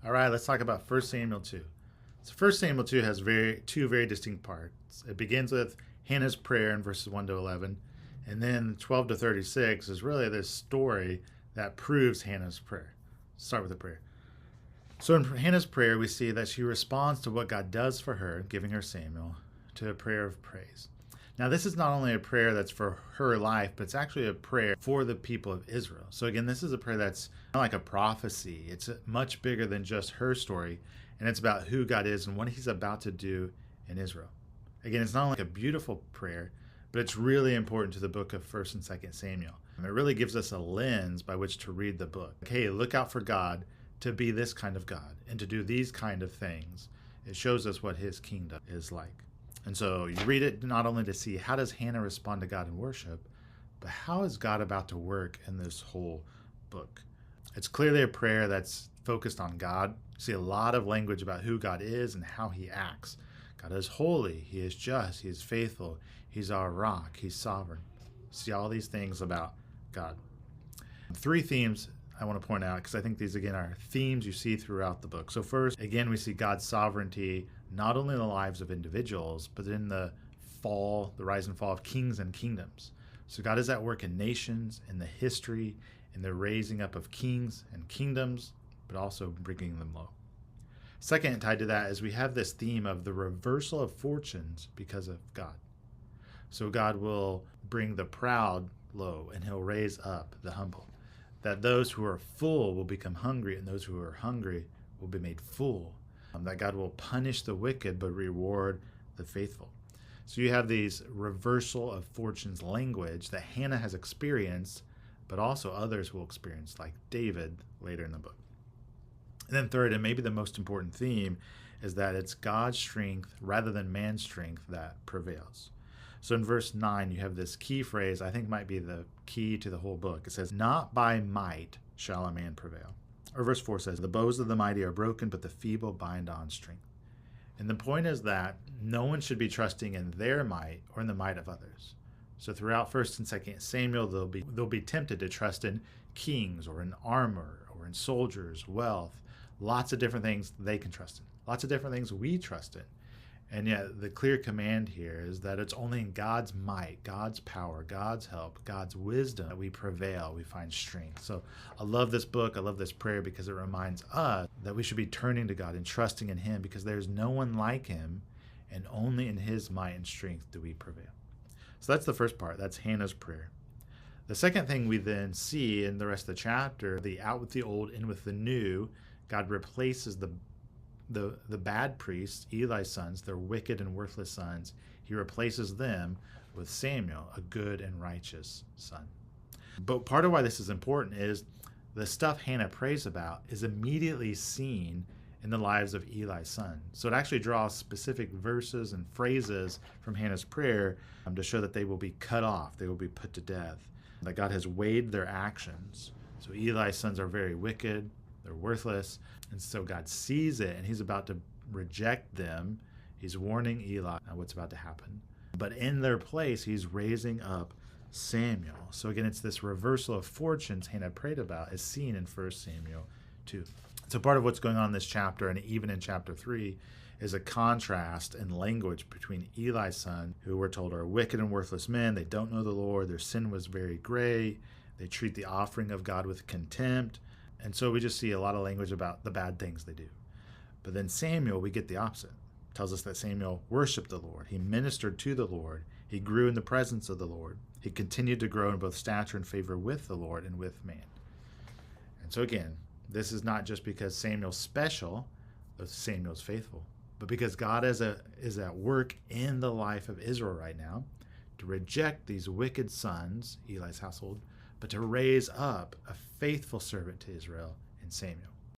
All right, let's talk about 1 Samuel 2. So 1 Samuel 2 has two very distinct parts. It begins with Hannah's prayer in verses 1 to 11, and then 12 to 36 is really this story that proves Hannah's prayer. Start with the prayer. So in Hannah's prayer, we see that she responds to what God does for her, giving her Samuel, to a prayer of praise. Now, this is not only a prayer that's for her life, but it's actually a prayer for the people of Israel. So again, this is a prayer that's not like a prophecy. It's much bigger than just her story, and it's about who God is and what he's about to do in Israel. Again, it's not like a beautiful prayer, but it's really important to the book of 1st and 2nd Samuel. And it really gives us a lens by which to read the book. Hey, look out for God to be this kind of God and to do these kind of things. It shows us what his kingdom is like. And so you read it not only to see how does Hannah respond to God in worship, but how is God about to work in this whole book? It's clearly a prayer that's focused on God. You see a lot of language about who God is and how he acts. God is holy, he is just, he is faithful, he's our rock, he's sovereign. See all these things about God. 3 themes I want to point out, because I think these, again, are themes you see throughout the book. So first, again, we see God's sovereignty, not only in the lives of individuals, but in the rise and fall of kings and kingdoms. So God is at work in nations, in the history, in the raising up of kings and kingdoms, but also bringing them low. Second, tied to that, is we have this theme of the reversal of fortunes because of God. So God will bring the proud low, and he'll raise up the humble. That those who are full will become hungry, and those who are hungry will be made full. That God will punish the wicked, but reward the faithful. So you have these reversal of fortunes language that Hannah has experienced, but also others will experience, like David later in the book. And then third, and maybe the most important theme, is that it's God's strength rather than man's strength that prevails. So in verse 9, you have this key phrase I think might be the key to the whole book. It says, "Not by might shall a man prevail." Or verse 4 says, "The bows of the mighty are broken, but the feeble bind on strength." And the point is that no one should be trusting in their might or in the might of others. So throughout 1st and 2nd Samuel, they'll be tempted to trust in kings or in armor or in soldiers, wealth, lots of different things they can trust in, lots of different things we trust in. And yet the clear command here is that it's only in God's might, God's power, God's help, God's wisdom that we prevail, we find strength. So I love this book, I love this prayer, because it reminds us that we should be turning to God and trusting in him, because there's no one like him, and only in his might and strength do we prevail. So that's the first part. That's Hannah's prayer. The second thing we then see in the rest of the chapter, the out with the old, in with the new. God replaces the bad priests, Eli's sons, their wicked and worthless sons. He replaces them with Samuel, a good and righteous son. But part of why this is important is the stuff Hannah prays about is immediately seen in the lives of Eli's son. So it actually draws specific verses and phrases from Hannah's prayer to show that they will be cut off, they will be put to death, that God has weighed their actions. So Eli's sons are very wicked, they're worthless, and so God sees it, and he's about to reject them. He's warning Eli what's about to happen. But in their place, he's raising up Samuel. So again, it's this reversal of fortunes Hannah prayed about is seen in 1 Samuel 2. So part of what's going on in this chapter, and even in chapter 3, is a contrast in language between Eli's son, who we're told are wicked and worthless men. They don't know the Lord. Their sin was very great. They treat the offering of God with contempt. And so we just see a lot of language about the bad things they do. But then Samuel, we get the opposite. It tells us that Samuel worshiped the Lord. He ministered to the Lord. He grew in the presence of the Lord. He continued to grow in both stature and favor with the Lord and with man. And so again, this is not just because Samuel's special, but Samuel's faithful, but because God is at work in the life of Israel right now to reject these wicked sons, Eli's household, but to raise up a faithful servant to Israel in Samuel.